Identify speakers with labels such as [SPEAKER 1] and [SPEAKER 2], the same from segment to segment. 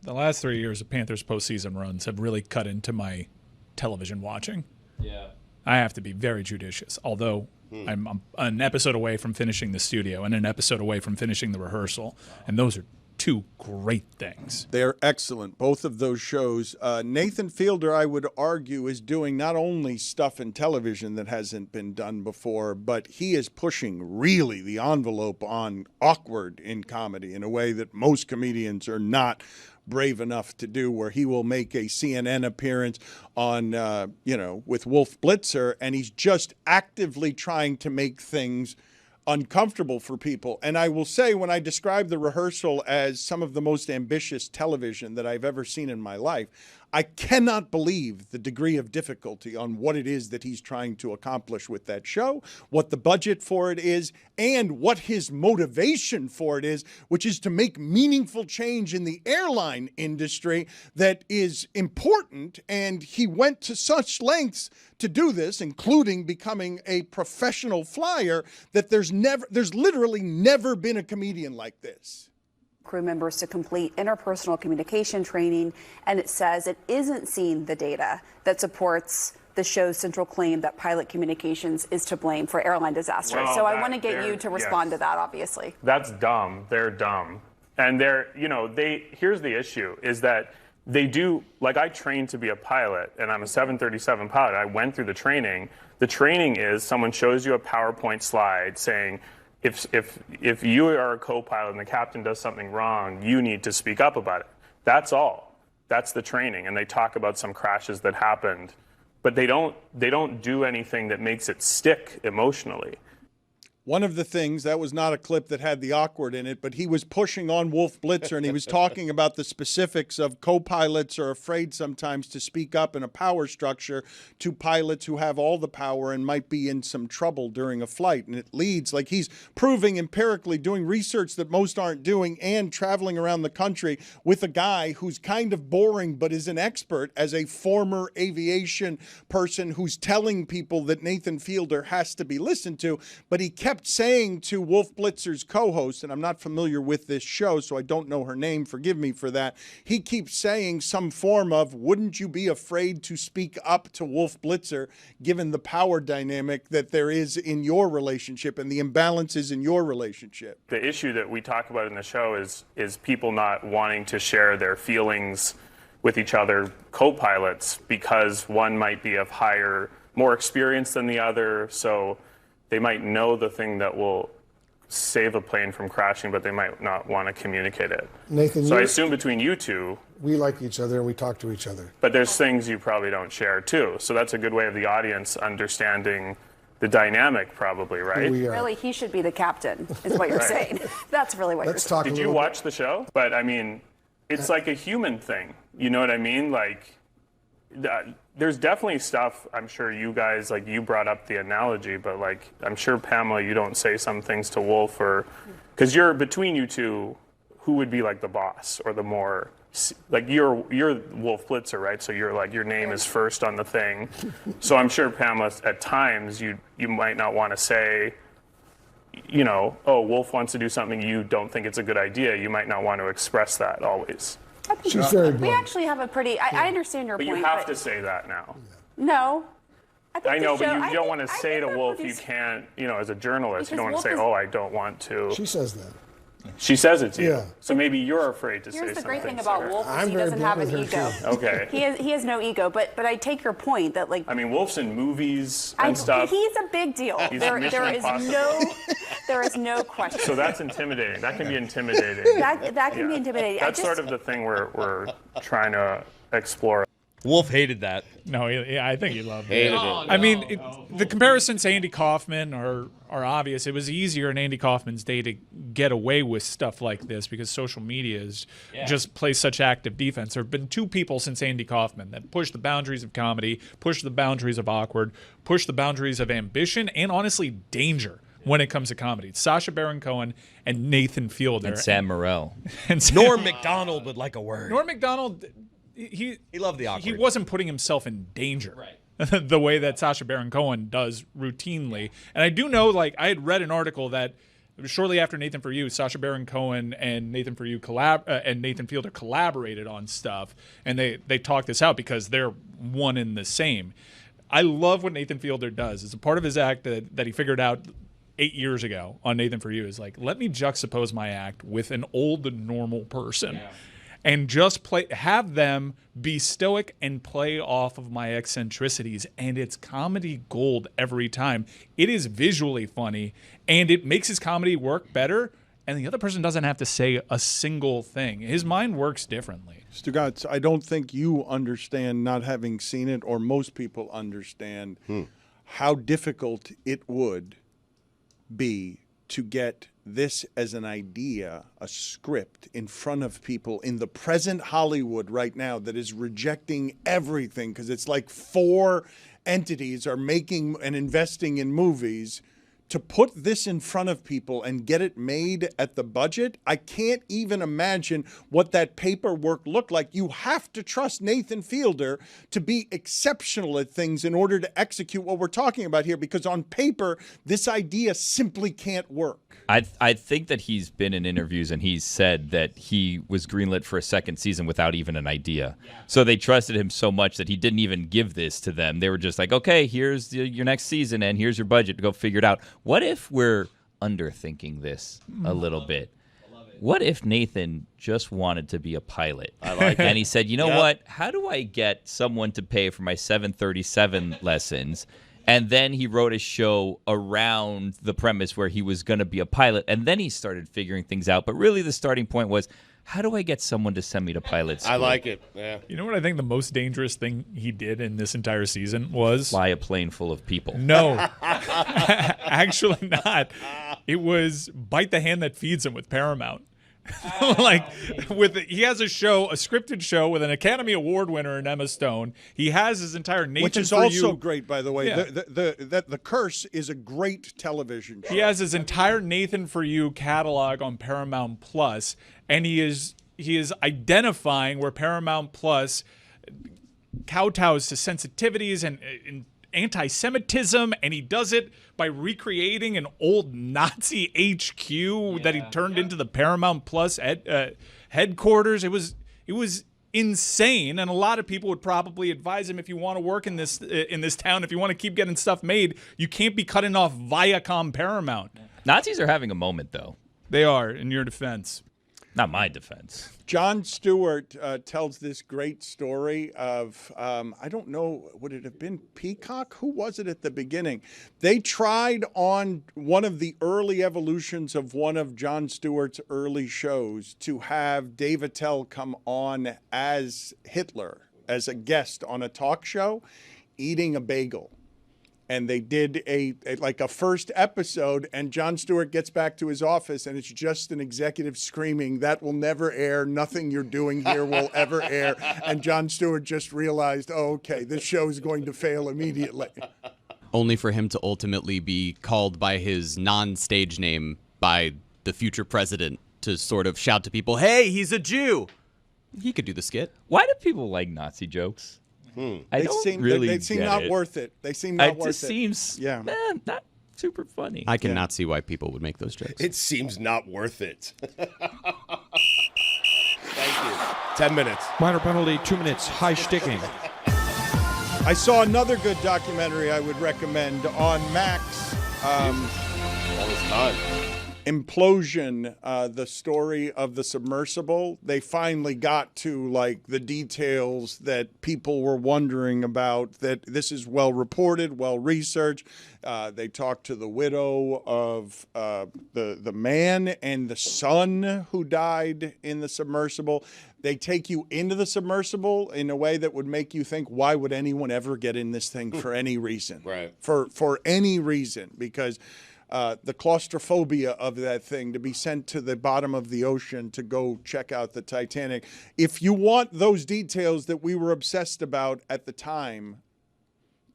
[SPEAKER 1] The last 3 years of Panthers postseason runs have really cut into my television watching.
[SPEAKER 2] Yeah.
[SPEAKER 1] I have to be very judicious, although I'm an episode away from finishing the studio and an episode away from finishing the rehearsal, and those are two great things.
[SPEAKER 3] They're excellent, both of those shows. Nathan Fielder, I would argue, is doing not only stuff in television that hasn't been done before, but he is pushing really the envelope on awkward in comedy in a way that most comedians are not brave enough to do, where he will make a CNN appearance on, with Wolf Blitzer, and he's just actively trying to make things uncomfortable for people. And I will say, when I describe the rehearsal as some of the most ambitious television that I've ever seen in my life, I cannot believe the degree of difficulty on what it is that he's trying to accomplish with that show, what the budget for it is, and what his motivation for it is, which is to make meaningful change in the airline industry that is important. And he went to such lengths to do this, including becoming a professional flyer, that there's literally never been a comedian like this.
[SPEAKER 4] Crew members to complete interpersonal communication training, and it says it isn't seeing the data that supports the show's central claim that pilot communications is to blame for airline disasters.
[SPEAKER 5] Well,
[SPEAKER 4] so I want to get you to respond to that, obviously.
[SPEAKER 5] That's dumb. They're dumb. And here's the issue, is that they do, like, I trained to be a pilot, and I'm a 737 pilot. I went through the training. The training is someone shows you a PowerPoint slide saying, if you are a co-pilot and the captain does something wrong, you need to speak up about it. That's all. That's the training. And they talk about some crashes that happened, but they don't do anything that makes it stick emotionally.
[SPEAKER 3] One of the things, that was not a clip that had the awkward in it, but he was pushing on Wolf Blitzer, and he was talking about the specifics of co-pilots are afraid sometimes to speak up in a power structure to pilots who have all the power and might be in some trouble during a flight. And it leads, like, he's proving empirically, doing research that most aren't doing, and traveling around the country with a guy who's kind of boring but is an expert as a former aviation person who's telling people that Nathan Fielder has to be listened to. But he kept saying to Wolf Blitzer's co-host, and I'm not familiar with this show, so I don't know her name, forgive me for that. He keeps saying some form of, wouldn't you be afraid to speak up to Wolf Blitzer, given the power dynamic that there is in your relationship and the imbalances in your relationship?
[SPEAKER 5] The issue that we talk about in the show is people not wanting to share their feelings with each other, co-pilots, because one might be of more experience than the other, so they might know the thing that will save a plane from crashing, but they might not want to communicate it.
[SPEAKER 6] Nathan,
[SPEAKER 5] so I assume between you two,
[SPEAKER 6] we like each other and we talk to each other.
[SPEAKER 5] But there's things you probably don't share too. So that's a good way of the audience understanding the dynamic, probably, right?
[SPEAKER 4] Really, he should be the captain, is what you're saying. That's really what you're saying.
[SPEAKER 5] Did you watch the show? But I mean, it's like a human thing. You know what I mean? Like, there's definitely stuff, I'm sure you guys, like, you brought up the analogy, but, like, I'm sure, Pamela, you don't say some things to Wolf, or because you're between you two, who would be like the boss or the more, like, you're Wolf Blitzer, right? So you're like, your name is first on the thing. So I'm sure, Pamela, at times you might not want to say, oh, Wolf wants to do something, you don't think it's a good idea. You might not want to express that always.
[SPEAKER 6] She's very blunt.
[SPEAKER 4] We actually have a pretty, I understand your
[SPEAKER 5] point. But you have to say that now.
[SPEAKER 4] No.
[SPEAKER 5] I know, but you don't want to say to Wolf, you can't, as a journalist, you don't want to say, I don't want to.
[SPEAKER 6] She says that.
[SPEAKER 5] She says it to you.
[SPEAKER 6] Yeah.
[SPEAKER 5] So maybe you're afraid to say something.
[SPEAKER 4] Here's the great thing about Wolf is he doesn't have an ego.
[SPEAKER 5] Okay.
[SPEAKER 4] He has no ego, but I take your point that, like,
[SPEAKER 5] I mean, Wolf's in movies and stuff.
[SPEAKER 4] He's a big deal. There is no question.
[SPEAKER 5] So that's intimidating. That can be intimidating.
[SPEAKER 4] That can be intimidating.
[SPEAKER 5] That's sort of the thing we're trying to explore.
[SPEAKER 2] Wolf hated that.
[SPEAKER 1] No, I think he loved
[SPEAKER 2] it.
[SPEAKER 1] I mean, the comparisons to Andy Kaufman are obvious. It was easier in Andy Kaufman's day to get away with stuff like this because social media just plays such active defense. There have been two people since Andy Kaufman that pushed the boundaries of comedy, pushed the boundaries of awkward, pushed the boundaries of ambition, and honestly, danger when it comes to comedy. It's Sacha Baron Cohen and Nathan Fielder.
[SPEAKER 2] And Sam Morril.
[SPEAKER 1] And
[SPEAKER 2] Norm Macdonald would like a word.
[SPEAKER 1] Norm Macdonald... He
[SPEAKER 2] loved the awkward.
[SPEAKER 1] He wasn't putting himself in danger the way that Sacha Baron Cohen does routinely. And I do know, like, I had read an article that shortly after Nathan For You, Sacha Baron Cohen and Nathan For You and Nathan Fielder collaborated on stuff, and they talked this out because they're one and the same. I love what Nathan Fielder does. It's a part of his act that he figured out 8 years ago on Nathan For You, is like, let me juxtapose my act with an old normal person. Yeah. And just have them be stoic and play off of my eccentricities. And it's comedy gold every time. It is visually funny, and it makes his comedy work better. And the other person doesn't have to say a single thing. His mind works differently.
[SPEAKER 3] Stugotz, I don't think you understand, not having seen it, or most people understand how difficult it would be to get this as an idea, a script, in front of people in the present Hollywood right now that is rejecting everything, because it's like 4 entities are making and investing in movies. To put this in front of people and get it made at the budget, I can't even imagine what that paperwork looked like. You have to trust Nathan Fielder to be exceptional at things in order to execute what we're talking about here, because on paper, this idea simply can't work.
[SPEAKER 2] I think that he's been in interviews and he's said that he was greenlit for a second season without even an idea. Yeah. So they trusted him so much that he didn't even give this to them. They were just like, okay, here's your next season and here's your budget to go figure it out. What if we're underthinking this a little bit? What if Nathan just wanted to be a pilot? I like it. And he said, you know what? How do I get someone to pay for my 737 lessons? And then he wrote a show around the premise where he was going to be a pilot. And then he started figuring things out. But really the starting point was, how do I get someone to send me to pilot school?
[SPEAKER 7] I like it. Yeah.
[SPEAKER 1] You know what I think the most dangerous thing he did in this entire season was?
[SPEAKER 2] Fly a plane full of people.
[SPEAKER 1] No. Actually not. It was Bite the Hand That Feeds Him with Paramount. He has a scripted show with an Academy Award winner in Emma Stone. He has his entire Nathan
[SPEAKER 3] which is
[SPEAKER 1] For
[SPEAKER 3] also
[SPEAKER 1] You.
[SPEAKER 3] Great, by the way.
[SPEAKER 1] Yeah.
[SPEAKER 3] The Curse is a great television show.
[SPEAKER 1] He has his entire Nathan For You catalog on Paramount Plus, and he is identifying where Paramount Plus kowtows to sensitivities and anti-Semitism, and he does it by recreating an old Nazi HQ that he turned into the Paramount Plus headquarters. It was insane, and a lot of people would probably advise him, if you want to work in this town, if you want to keep getting stuff made, you can't be cutting off Viacom Paramount.
[SPEAKER 2] Nazis are having a moment, though.
[SPEAKER 1] They are, in your defense.
[SPEAKER 2] Not my defense.
[SPEAKER 3] Jon Stewart tells this great story of, I don't know, would it have been Peacock? Who was it at the beginning? They tried on one of the early evolutions of one of Jon Stewart's early shows to have Dave Attell come on as Hitler, as a guest on a talk show, eating a bagel. And they did a first episode, and Jon Stewart gets back to his office, and it's just an executive screaming, "That will never air. Nothing you're doing here will ever air." And Jon Stewart just realized, oh, okay, this show is going to fail immediately.
[SPEAKER 8] Only for him to ultimately be called by his non-stage name by the future president to sort of shout to people, "Hey, he's a Jew." He could do the skit.
[SPEAKER 2] Why do people like Nazi jokes?
[SPEAKER 3] They seem not worth it. They seem not worth it.
[SPEAKER 2] It just seems not super funny.
[SPEAKER 8] I cannot see why people would make those jokes.
[SPEAKER 7] It seems not worth it. Thank you. 10 minutes.
[SPEAKER 9] Minor penalty, 2 minutes, high sticking.
[SPEAKER 3] I saw another good documentary I would recommend on Max.
[SPEAKER 7] All this time.
[SPEAKER 3] Implosion, the story of the submersible. They finally got to the details that people were wondering about, that this is well reported, well researched. They talked to the widow of the man and the son who died in the submersible. They take you into the submersible in a way that would make you think, why would anyone ever get in this thing for any reason?
[SPEAKER 7] Right.
[SPEAKER 3] For any reason, because the claustrophobia of that thing, to be sent to the bottom of the ocean to go check out the Titanic. If you want those details that we were obsessed about at the time,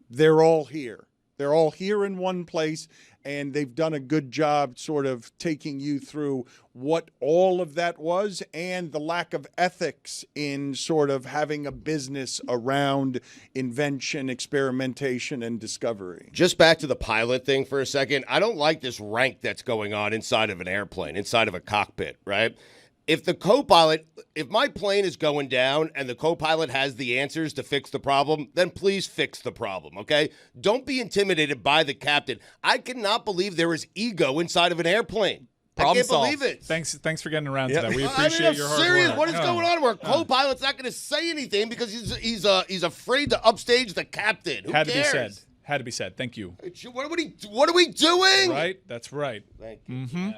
[SPEAKER 3] they're all here. They're all here in one place, and they've done a good job sort of taking you through what all of that was and the lack of ethics in sort of having a business around invention, experimentation, and discovery.
[SPEAKER 7] Just back to the pilot thing for a second. I don't like this rank that's going on inside of an airplane, inside of a cockpit, right? If the co-pilot, if my plane is going down and the co-pilot has the answers to fix the problem, then please fix the problem, okay? Don't be intimidated by the captain. I cannot believe there is ego inside of an airplane. I can't believe it.
[SPEAKER 1] Thanks for getting around to that. We appreciate your hard
[SPEAKER 7] serious.
[SPEAKER 1] work.
[SPEAKER 7] What is going on where a co-pilot's not going to say anything because he's afraid to upstage the captain? Who
[SPEAKER 1] Had
[SPEAKER 7] cares?
[SPEAKER 1] to be said. Had to be said. Thank you.
[SPEAKER 7] What are we doing?
[SPEAKER 1] Right? That's right.
[SPEAKER 7] Thank you.
[SPEAKER 1] Mm-hmm.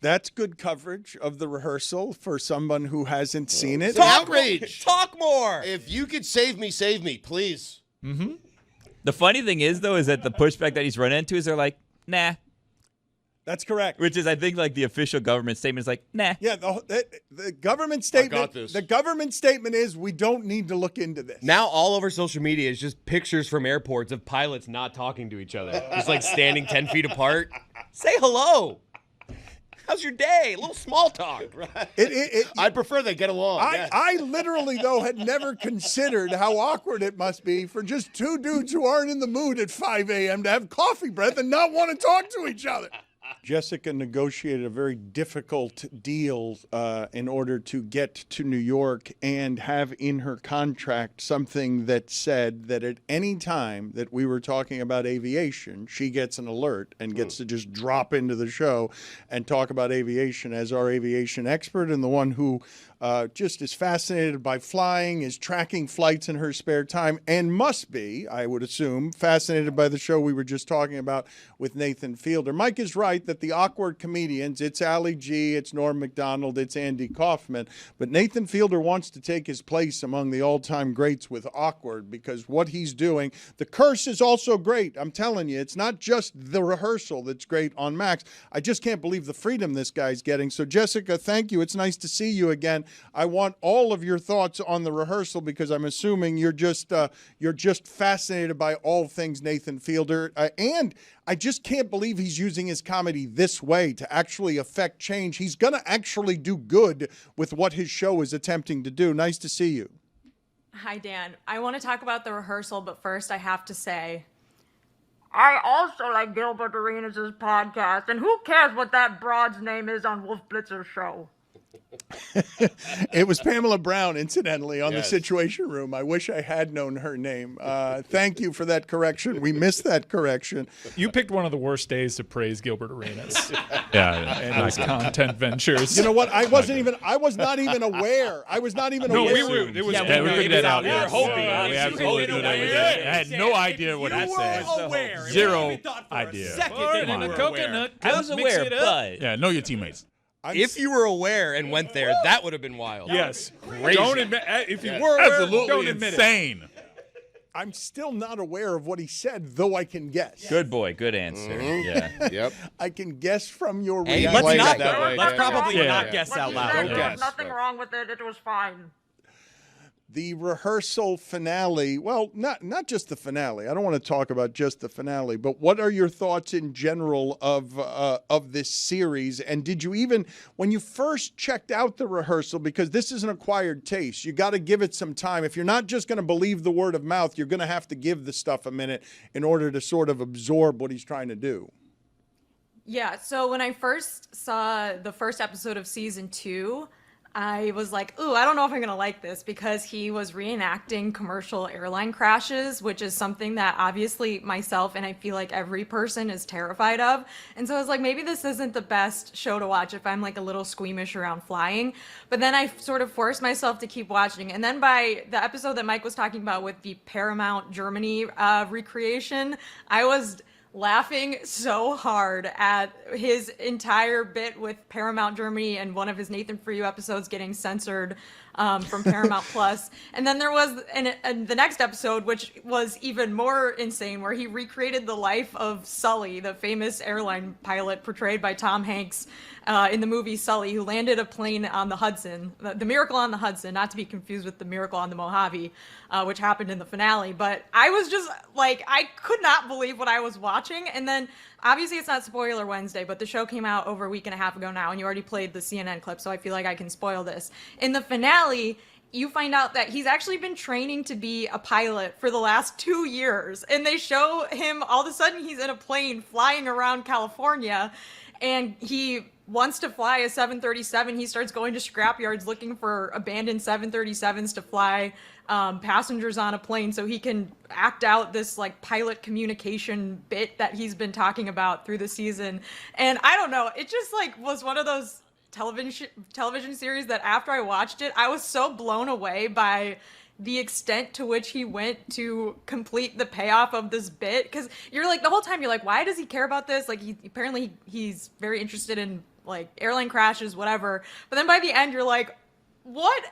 [SPEAKER 3] That's good coverage of the rehearsal for someone who hasn't seen it.
[SPEAKER 7] Outrage.
[SPEAKER 8] Talk more.
[SPEAKER 7] If you could save me, please.
[SPEAKER 1] Mm-hmm.
[SPEAKER 2] The funny thing is, though, is that the pushback that he's run into is they're like, nah.
[SPEAKER 3] That's correct.
[SPEAKER 2] Which is, I think, like the official government statement is like, nah.
[SPEAKER 3] Yeah, the government statement.
[SPEAKER 7] I got this.
[SPEAKER 3] The government statement is we don't need to look into this.
[SPEAKER 10] Now all over social media is just pictures from airports of pilots not talking to each other, just like standing 10 feet apart. Say hello. How's your day? A little small talk.
[SPEAKER 7] Right? I prefer they get along.
[SPEAKER 3] I literally, though, had never considered how awkward it must be for just two dudes who aren't in the mood at 5 a.m. to have coffee breath and not want to talk to each other. Jessica negotiated a very difficult deal in order to get to New York and have in her contract something that said that at any time that we were talking about aviation, she gets an alert and gets to just drop into the show and talk about aviation as our aviation expert and the one who just is fascinated by flying, is tracking flights in her spare time, and must be, I would assume, fascinated by the show we were just talking about with Nathan Fielder. Mike is right that the awkward comedians, it's Ali G, it's Norm Macdonald, it's Andy Kaufman, but Nathan Fielder wants to take his place among the all-time greats with awkward because what he's doing, the curse is also great. I'm telling you, it's not just the rehearsal that's great on Max. I just can't believe the freedom this guy's getting. So, Jessica, thank you. It's nice to see you again. I want all of your thoughts on the rehearsal because I'm assuming you're just fascinated by all things Nathan Fielder. And I just can't believe he's using his comedy this way to actually affect change. He's going to actually do good with what his show is attempting to do. Nice to see you.
[SPEAKER 11] Hi, Dan. I want to talk about the rehearsal, but first I have to say, I also like Gilbert Arenas' podcast, and who cares what that broad's name is on Wolf Blitzer's show?
[SPEAKER 3] It was Pamela Brown, incidentally, on the
[SPEAKER 7] Yes.
[SPEAKER 3] Situation Room. I wish I had known her name. Thank you for that correction. We missed that correction.
[SPEAKER 1] You picked one of the worst days to praise Gilbert Arenas. And his content ventures.
[SPEAKER 3] You know what? I was not even aware. I was not even aware.
[SPEAKER 1] It was
[SPEAKER 2] Yeah, we figured that out.
[SPEAKER 1] We were hoping. We absolutely knew that. I had no idea what to say.
[SPEAKER 12] aware.
[SPEAKER 1] Zero idea.
[SPEAKER 12] Second,
[SPEAKER 1] in a
[SPEAKER 12] coconut.
[SPEAKER 2] I was aware, but
[SPEAKER 1] Yeah, know your teammates.
[SPEAKER 10] If you were aware and went there, that would have been wild.
[SPEAKER 1] Yes.
[SPEAKER 10] Crazy.
[SPEAKER 1] Don't admit if you were aware, don't admit
[SPEAKER 12] insane.
[SPEAKER 3] I'm still not aware of what he said, though I can guess.
[SPEAKER 2] good boy, good answer. Yeah.
[SPEAKER 7] Yep.
[SPEAKER 3] I can guess from your
[SPEAKER 10] Hey,
[SPEAKER 3] reaction.
[SPEAKER 10] let's
[SPEAKER 7] Played
[SPEAKER 10] not-
[SPEAKER 7] it that way,
[SPEAKER 8] Let's
[SPEAKER 7] Dan.
[SPEAKER 8] probably
[SPEAKER 1] Yeah.
[SPEAKER 8] not guess out loud.
[SPEAKER 7] Don't
[SPEAKER 11] There
[SPEAKER 7] guess.
[SPEAKER 11] was nothing wrong with it. It was fine.
[SPEAKER 3] The rehearsal finale, well, not just the finale. I don't want to talk about just the finale, but what are your thoughts in general of this series? And did you even, when you first checked out the rehearsal, because this is an acquired taste, you got to give it some time. If you're not just going to believe the word of mouth, you're going to have to give the stuff a minute in order to sort of absorb what he's trying to do.
[SPEAKER 11] Yeah, so when I first saw the first episode of season 2, I was like, ooh, I don't know if I'm going to like this because he was reenacting commercial airline crashes, which is something that obviously myself and I feel like every person is terrified of. And so I was like, maybe this isn't the best show to watch if I'm like a little squeamish around flying. But then I sort of forced myself to keep watching. And then by the episode that Mike was talking about with the Paramount Germany recreation, I was laughing so hard at his entire bit with Paramount Germany and one of his Nathan For You episodes getting censored from Paramount Plus. And then there was the next episode, which was even more insane, where he recreated the life of Sully, the famous airline pilot portrayed by Tom Hanks in the movie Sully, who landed a plane on the Hudson, the Miracle on the Hudson, not to be confused with the Miracle on the Mojave, which happened in the finale. But I was just like, I could not believe what I was watching. And then obviously it's not Spoiler Wednesday, but the show came out over a week and a half ago now, and you already played the CNN clip, so I feel like I can spoil this. In the finale, you find out that he's actually been training to be a pilot for the last 2 years. And they show him, all of a sudden, he's in a plane flying around California, and he wants to fly a 737. He starts going to scrapyards looking for abandoned 737s to fly passengers on a plane so he can act out this like pilot communication bit that he's been talking about through the season. And I don't know, it just like was one of those television series that after I watched it, I was so blown away by the extent to which he went to complete the payoff of this bit. Because you're like, the whole time you're like, why does he care about this? Like, apparently he's very interested in like airline crashes, whatever. But then by the end, you're like, what?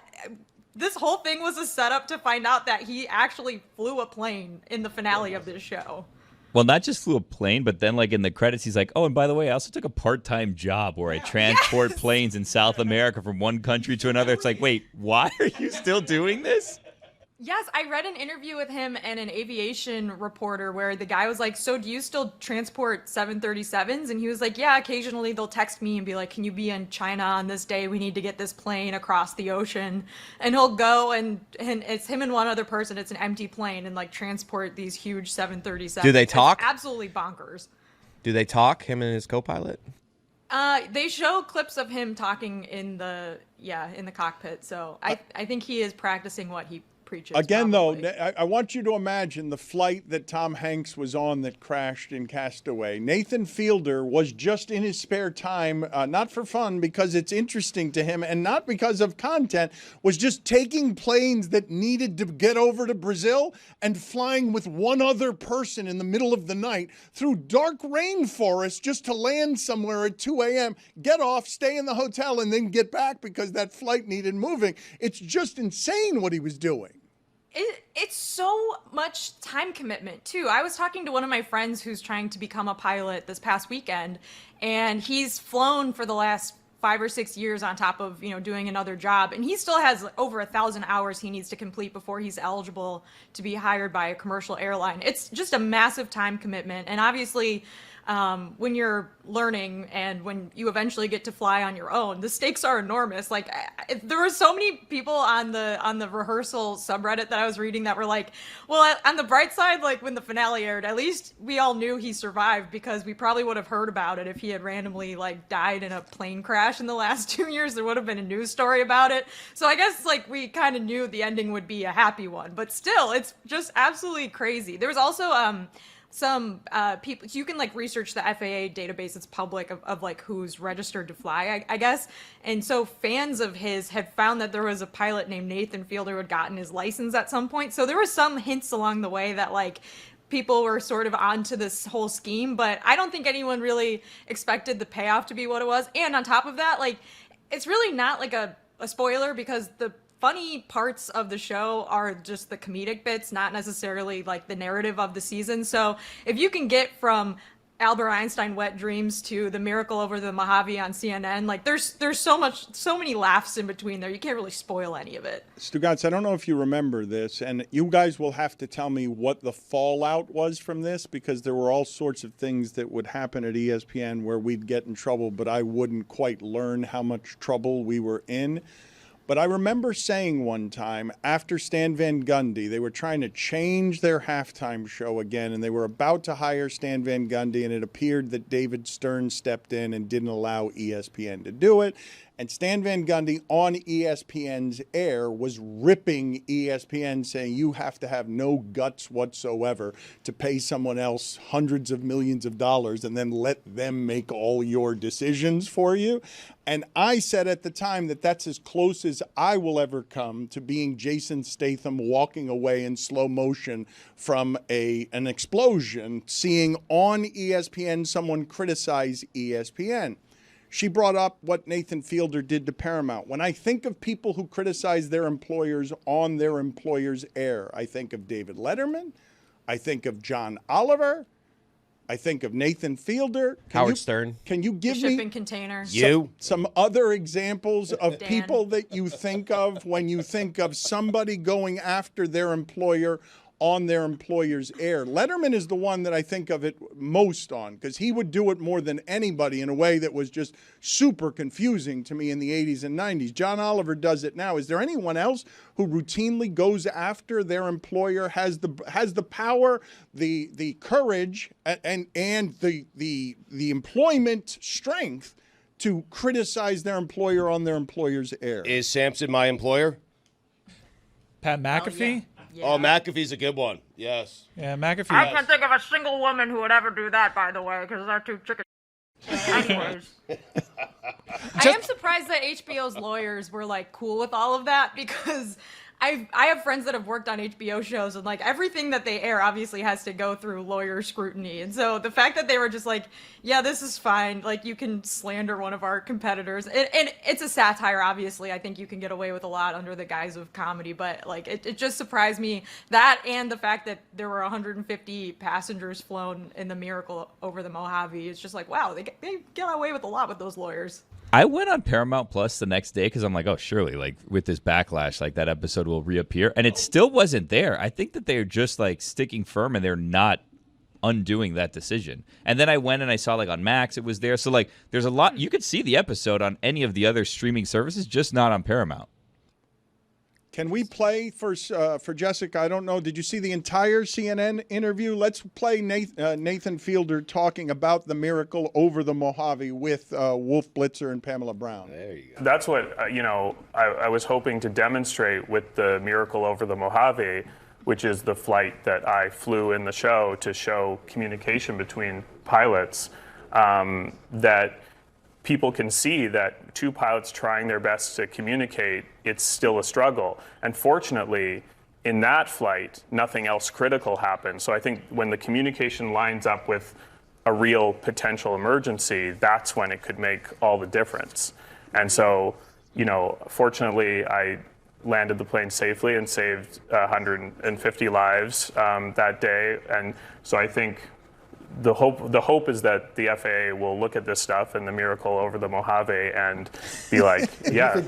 [SPEAKER 11] This whole thing was a setup to find out that he actually flew a plane in the finale of this show.
[SPEAKER 2] Well, not just flew a plane, but then like in the credits, he's like, oh, and by the way, I also took a part-time job where I transport planes in South America from one country to another. It's like, wait, why are you still doing this?
[SPEAKER 11] Yes, I read an interview with him and an aviation reporter where the guy was like, so do you still transport 737s? And he was like, yeah, occasionally they'll text me and be like, can you be in China on this day? We need to get this plane across the ocean. And he'll go and it's him and one other person. It's an empty plane and like transport these huge 737s.
[SPEAKER 10] Do they talk?
[SPEAKER 11] It's absolutely bonkers.
[SPEAKER 10] Do they talk, him and his co-pilot?
[SPEAKER 11] They show clips of him talking in the cockpit. So I think he is practicing what he preaches.
[SPEAKER 3] Again,
[SPEAKER 11] probably.
[SPEAKER 3] though, I want you to imagine the flight that Tom Hanks was on that crashed in Castaway. Nathan Fielder was just in his spare time, not for fun, because it's interesting to him, and not because of content, was just taking planes that needed to get over to Brazil and flying with one other person in the middle of the night through dark rainforest just to land somewhere at 2 a.m., get off, stay in the hotel, and then get back because that flight needed moving. It's just insane what he was doing.
[SPEAKER 11] It's so much time commitment, too. I was talking to one of my friends who's trying to become a pilot this past weekend, and he's flown for the last 5 or 6 years on top of, doing another job. And he still has over 1,000 hours he needs to complete before he's eligible to be hired by a commercial airline. It's just a massive time commitment. And obviously, when you're learning and when you eventually get to fly on your own, the stakes are enormous. Like there were so many people on the rehearsal subreddit that I was reading that were like, well, on the bright side, like when the finale aired, at least we all knew he survived because we probably would have heard about it if he had randomly like died in a plane crash in the last 2 years. There would have been a news story about it. So I guess like we kind of knew the ending would be a happy one, but still, it's just absolutely crazy. There was also some people, you can like research the FAA database. It's public of like who's registered to fly, I guess. And so fans of his had found that there was a pilot named Nathan Fielder who had gotten his license at some point. So there were some hints along the way that like people were sort of onto this whole scheme, but I don't think anyone really expected the payoff to be what it was. And on top of that, like it's really not like a spoiler because the funny parts of the show are just the comedic bits, not necessarily like the narrative of the season. So if you can get from Albert Einstein Wet Dreams to the Miracle over the Mojave on CNN, like there's so many laughs in between there. You can't really spoil any of it.
[SPEAKER 3] Stugotz, I don't know if you remember this, and you guys will have to tell me what the fallout was from this, because there were all sorts of things that would happen at ESPN where we'd get in trouble, but I wouldn't quite learn how much trouble we were in. But I remember saying one time after Stan Van Gundy, they were trying to change their halftime show again, and they were about to hire Stan Van Gundy, and it appeared that David Stern stepped in and didn't allow ESPN to do it. And Stan Van Gundy on ESPN's air was ripping ESPN, saying you have to have no guts whatsoever to pay someone else hundreds of millions of dollars and then let them make all your decisions for you. And I said at the time that that's as close as I will ever come to being Jason Statham walking away in slow motion from an explosion, seeing on ESPN someone criticize ESPN. She brought up what Nathan Fielder did to Paramount. When I think of people who criticize their employers on their employer's air, I think of David Letterman. I think of John Oliver. I think of Nathan Fielder.
[SPEAKER 10] Howard Stern.
[SPEAKER 3] Can you give
[SPEAKER 11] shipping
[SPEAKER 3] me
[SPEAKER 11] container.
[SPEAKER 3] Some other examples of
[SPEAKER 11] Dan.
[SPEAKER 3] people that you think of when you think of somebody going after their employer on their employer's air. Letterman is the one that I think of it most on, because he would do it more than anybody in a way that was just super confusing to me in the 80s and 90s. John Oliver does it now. Is there anyone else who routinely goes after their employer, has the power, the courage, and the employment strength to criticize their employer on their employer's air?
[SPEAKER 7] Is Samson my employer?
[SPEAKER 1] Pat McAfee?
[SPEAKER 7] Oh, McAfee's a good one. Yes.
[SPEAKER 1] Yeah, McAfee.
[SPEAKER 11] I can't think of a single woman who would ever do that, by the way, because they're too chicken. Anyways. I am surprised that HBO's lawyers were like cool with all of that, because I have friends that have worked on HBO shows, and like everything that they air obviously has to go through lawyer scrutiny. And so the fact that they were just like, yeah, this is fine, like you can slander one of our competitors, and it's a satire, obviously. I think you can get away with a lot under the guise of comedy, but like it just surprised me, that and the fact that there were 150 passengers flown in the Miracle over the Mojave. It's just like, wow, they get away with a lot with those lawyers.
[SPEAKER 2] I went on Paramount Plus the next day because I'm like, oh, surely, like with this backlash, like that episode will reappear, and it still wasn't there. I think that they're just like sticking firm and they're not undoing that decision. And then I went and I saw like on Max it was there, so like there's a lot. You could see the episode on any of the other streaming services, just not on Paramount.
[SPEAKER 3] Can we play for Jessica? I don't know. Did you see the entire CNN interview? Let's play Nathan Fielder talking about the Miracle over the Mojave with Wolf Blitzer and Pamela Brown.
[SPEAKER 7] There you go.
[SPEAKER 5] That's what, I was hoping to demonstrate with the Miracle over the Mojave, which is the flight that I flew in the show to show communication between pilots, that people can see that two pilots trying their best to communicate, it's still a struggle. And fortunately, in that flight, nothing else critical happened. So I think when the communication lines up with a real potential emergency, that's when it could make all the difference. And so, fortunately, I landed the plane safely and saved 150 lives that day. And so I think the hope is that the FAA will look at this stuff and the Miracle over the Mojave and be like, yeah.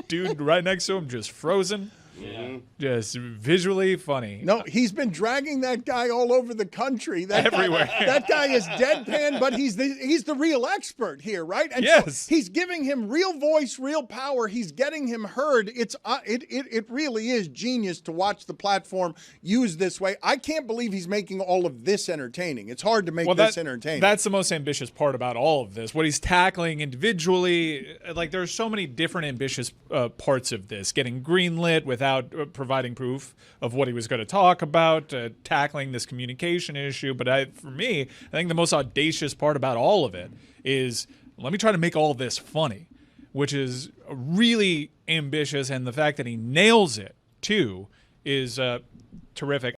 [SPEAKER 1] Dude right next to him just frozen. Yeah. Just visually funny.
[SPEAKER 3] No, he's been dragging that guy all over the country.
[SPEAKER 1] Everywhere.
[SPEAKER 3] That guy is deadpan, but he's the real expert here, right? And
[SPEAKER 1] yes.
[SPEAKER 3] So he's giving him real voice, real power. He's getting him heard. It really is genius to watch the platform used this way. I can't believe he's making all of this entertaining. It's hard to make this entertaining.
[SPEAKER 1] That's the most ambitious part about all of this. What he's tackling individually, like there's so many different ambitious parts of this. Getting greenlit without providing proof of what he was going to talk about, tackling this communication issue. But for me, I think the most audacious part about all of it is, let me try to make all this funny, which is really ambitious. And the fact that he nails it, too, is terrific.